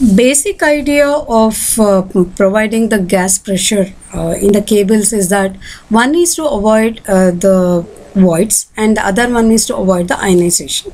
Basic idea of providing the gas pressure in the cables is that one is to avoid the voids and the other one is to avoid the ionization.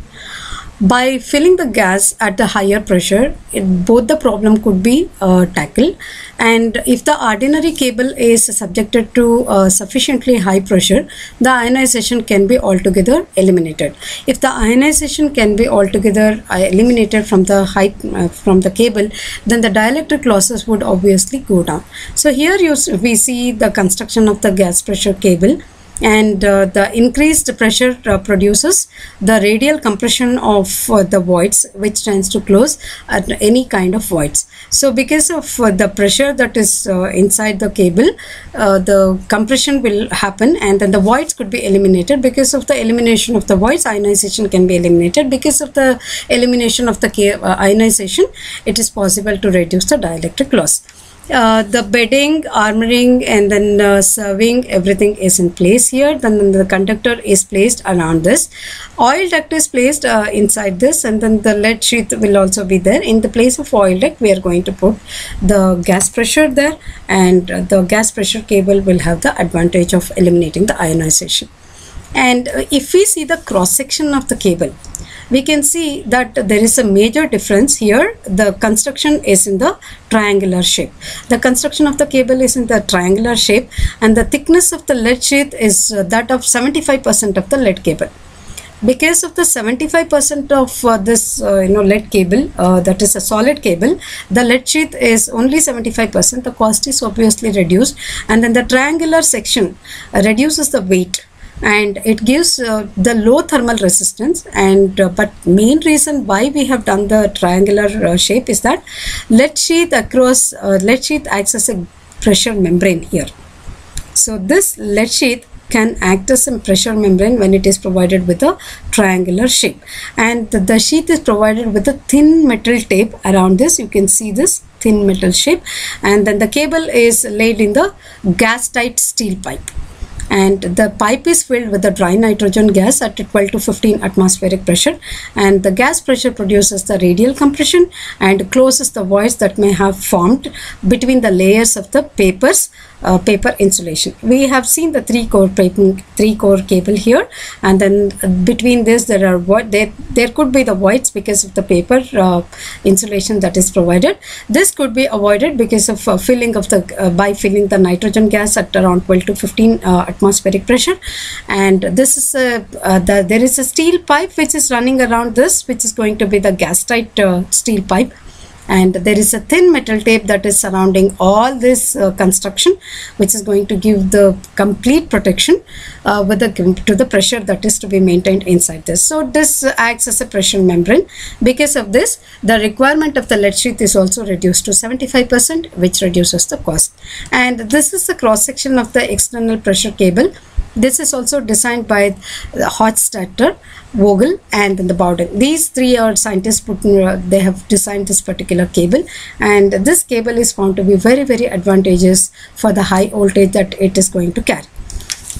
By filling the gas at the higher pressure, both the problem could be tackled, and if the ordinary cable is subjected to sufficiently high pressure, the ionization can be altogether eliminated. If the ionization can be altogether eliminated from the height from the cable, then the dielectric losses would obviously go down. So here we see the construction of the gas pressure cable, and the increased pressure produces the radial compression of the voids, which tends to close at any kind of voids. So because of the pressure that is inside the cable, the compression will happen, and then the voids could be eliminated. Because of the elimination of the voids, ionization can be eliminated. Because of the elimination of the ionization, it is possible to reduce the dielectric loss. The bedding, armoring, and then serving, everything is in place here. Then the conductor is placed around this. Oil duct is placed inside this, and then the lead sheath will also be there. In the place of oil duct, we are going to put the gas pressure there, and the gas pressure cable will have the advantage of eliminating the ionization. And if we see the cross section of the cable, we can see that there is a major difference here. The construction is in the triangular shape. The construction of the cable is in the triangular shape, and the thickness of the lead sheath is that of 75% of the lead cable. Because of the 75% of this lead cable, that is a solid cable, the lead sheath is only 75%. The cost is obviously reduced, and then the triangular section reduces the weight, and it gives the low thermal resistance. And but main reason why we have done the triangular shape is that lead sheath acts as a pressure membrane here. So this lead sheath can act as a pressure membrane when it is provided with a triangular shape, and the sheath is provided with a thin metal tape around this. You can see this thin metal shape, and then the cable is laid in the gas tight steel pipe, and the pipe is filled with the dry nitrogen gas at 12 to 15 atmospheric pressure, and the gas pressure produces the radial compression and closes the voids that may have formed between the layers of the paper insulation. We have seen the three core cable here, and then between this there could be the voids because of the paper insulation that is provided. This could be avoided because of filling of the by filling the nitrogen gas at around 12 to 15 atmospheric pressure. And this is there is a steel pipe which is running around this, which is going to be the gas tight steel pipe, and there is a thin metal tape that is surrounding all this construction, which is going to give the complete protection to the pressure that is to be maintained inside this. So this acts as a pressure membrane. Because of this, the requirement of the lead sheath is also reduced to 75%, which reduces the cost. And this is the cross section of the external pressure cable. This is also designed by the Hochstetter, Vogel, and the Bowden. These three are scientists they have designed this particular cable, and this cable is found to be very, very advantageous for the high voltage that it is going to carry.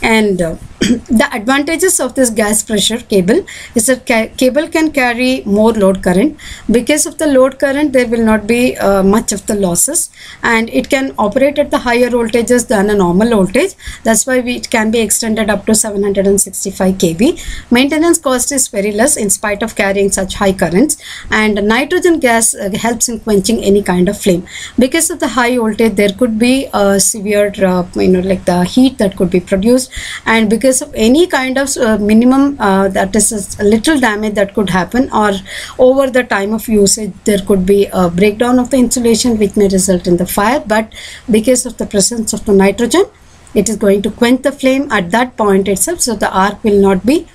And the advantages of this gas pressure cable is that cable can carry more load current. Because of the load current, there will not be much of the losses, and it can operate at the higher voltages than a normal voltage. That's why it can be extended up to 765 kV. Maintenance cost is very less in spite of carrying such high currents, and nitrogen gas helps in quenching any kind of flame. Because of the high voltage, there could be a severe like the heat that could be produced, and because of any kind of minimum that is a little damage that could happen, or over the time of usage there could be a breakdown of the insulation which may result in the fire. But because of the presence of the nitrogen, it is going to quench the flame at that point itself, so the arc will not be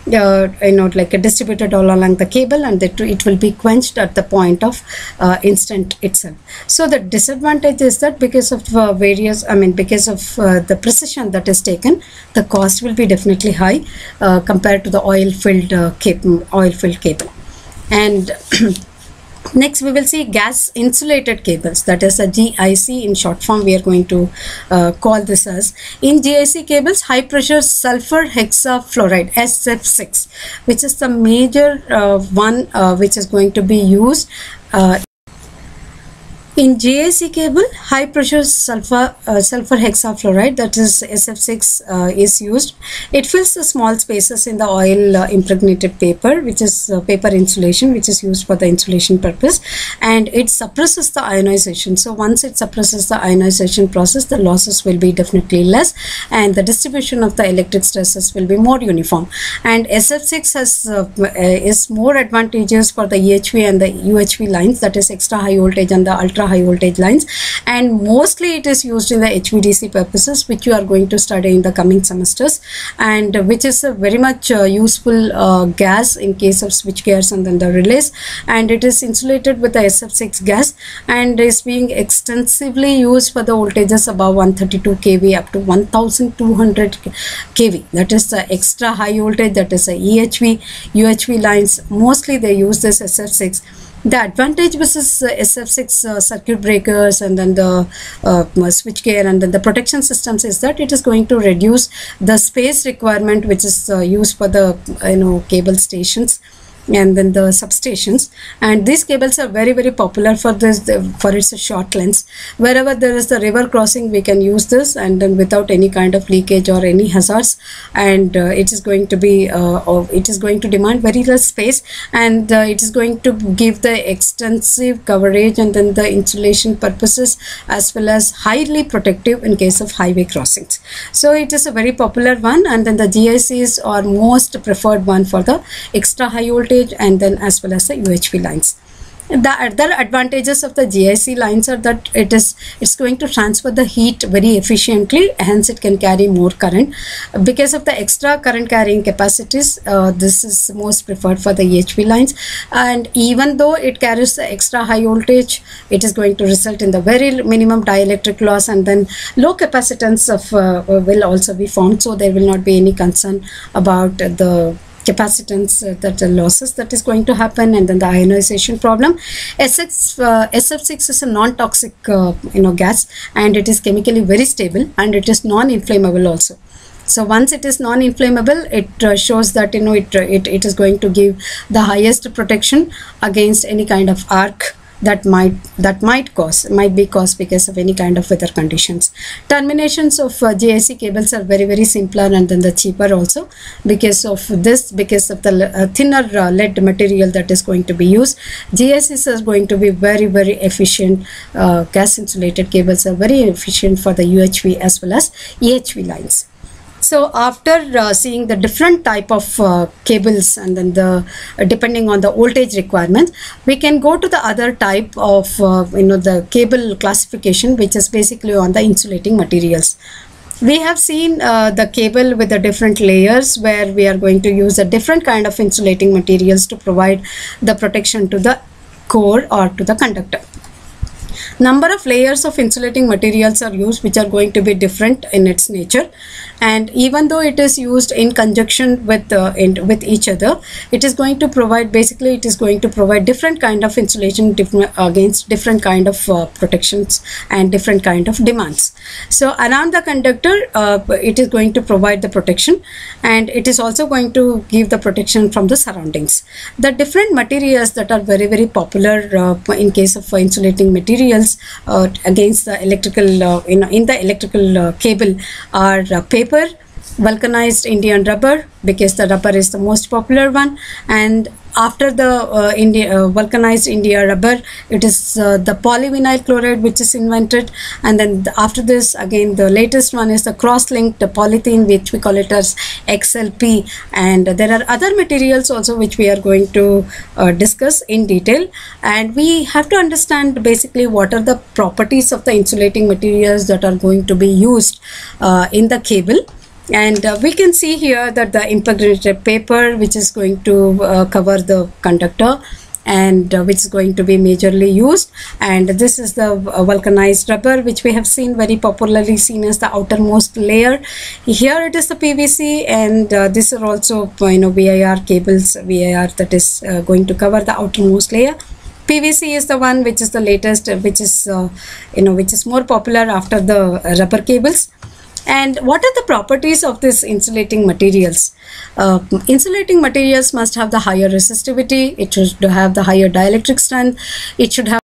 like distributed all along the cable, and it will be quenched at the point of instant itself. So the disadvantage is that because of because of the precision that is taken, the cost will be definitely high compared to the oil-filled cable. And next we will see gas insulated cables, that is a GIC in short form we are going to call this as. In GIC cables, high pressure sulfur hexafluoride SF6, which is the major one which is going to be used In GIC cable, high pressure sulfur hexafluoride, that is SF6, is used. It fills the small spaces in the oil impregnated paper, which is paper insulation, which is used for the insulation purpose, and it suppresses the ionization. So once it suppresses the ionization process, the losses will be definitely less, and the distribution of the electric stresses will be more uniform. And SF6 is more advantageous for the EHV and the UHV lines, that is extra high voltage and the ultra high voltage lines, and mostly it is used in the HVDC purposes, which you are going to study in the coming semesters, and which is a very much useful gas in case of switch gears and then the relays, and it is insulated with the SF6 gas and is being extensively used for the voltages above 132 kV up to 1200 kV, that is the extra high voltage, that is a EHV, UHV lines. Mostly they use this SF6. The advantage with this SF6 circuit breakers and then the switch gear and then the protection systems is that it is going to reduce the space requirement which is used for the cable stations and then the substations, and these cables are very popular for this, for its short lengths. Wherever there is the river crossing, we can use this, and then without any kind of leakage or any hazards, and it is going to be it is going to demand very less space, and it is going to give the extensive coverage and then the insulation purposes, as well as highly protective in case of highway crossings. So it is a very popular one, and then the GICs are most preferred one for the extra high voltage and then as well as the UHV lines. The other advantages of the GIC lines are that it's going to transfer the heat very efficiently, hence it can carry more current. Because of the extra current carrying capacities, this is most preferred for the EHV lines, and even though it carries the extra high voltage, it is going to result in the very minimum dielectric loss, and then low capacitance of will also be found, so there will not be any concern about the capacitance that the losses that is going to happen, and then the ionization problem. SF6 is a non-toxic gas, and it is chemically very stable, and it is non-inflammable also. So once it is non-inflammable, it shows that it is going to give the highest protection against any kind of arc that might be caused because of any kind of weather conditions. Terminations of GIC cables are very simpler and then the cheaper also, because of the thinner lead material that is going to be used. GICs are going to be very efficient. Gas insulated cables are very efficient for the UHV as well as EHV lines. So after seeing the different type of cables and then depending on the voltage requirements, we can go to the other type of the cable classification, which is basically on the insulating materials. We have seen the cable with the different layers, where we are going to use a different kind of insulating materials to provide the protection to the core or to the conductor. Number of layers of insulating materials are used, which are going to be different in its nature, and even though it is used in conjunction with each other, it is going to provide different kind of insulation against different kind of protections and different kind of demands. So around the conductor, it is going to provide the protection, and it is also going to give the protection from the surroundings. The different materials that are very popular in case of insulating materials against the electrical in the electrical cable are paper, vulcanized Indian rubber, because the rubber is the most popular one, and after the vulcanized India rubber, it is the polyvinyl chloride which is invented, and then after this again the latest one is the cross-linked polythene, which we call it as XLP, and there are other materials also which we are going to discuss in detail. And we have to understand basically what are the properties of the insulating materials that are going to be used in the cable. And we can see here that the impregnated paper, which is going to cover the conductor, and which is going to be majorly used, and this is the vulcanized rubber, which we have seen very popularly seen as the outermost layer. Here it is the PVC, and these are also VIR cables, VIR that is going to cover the outermost layer. PVC is the one which is the latest, which is which is more popular after the rubber cables. And what are the properties of this insulating materials? Insulating materials must have the higher resistivity, it should have the higher dielectric strength, it should have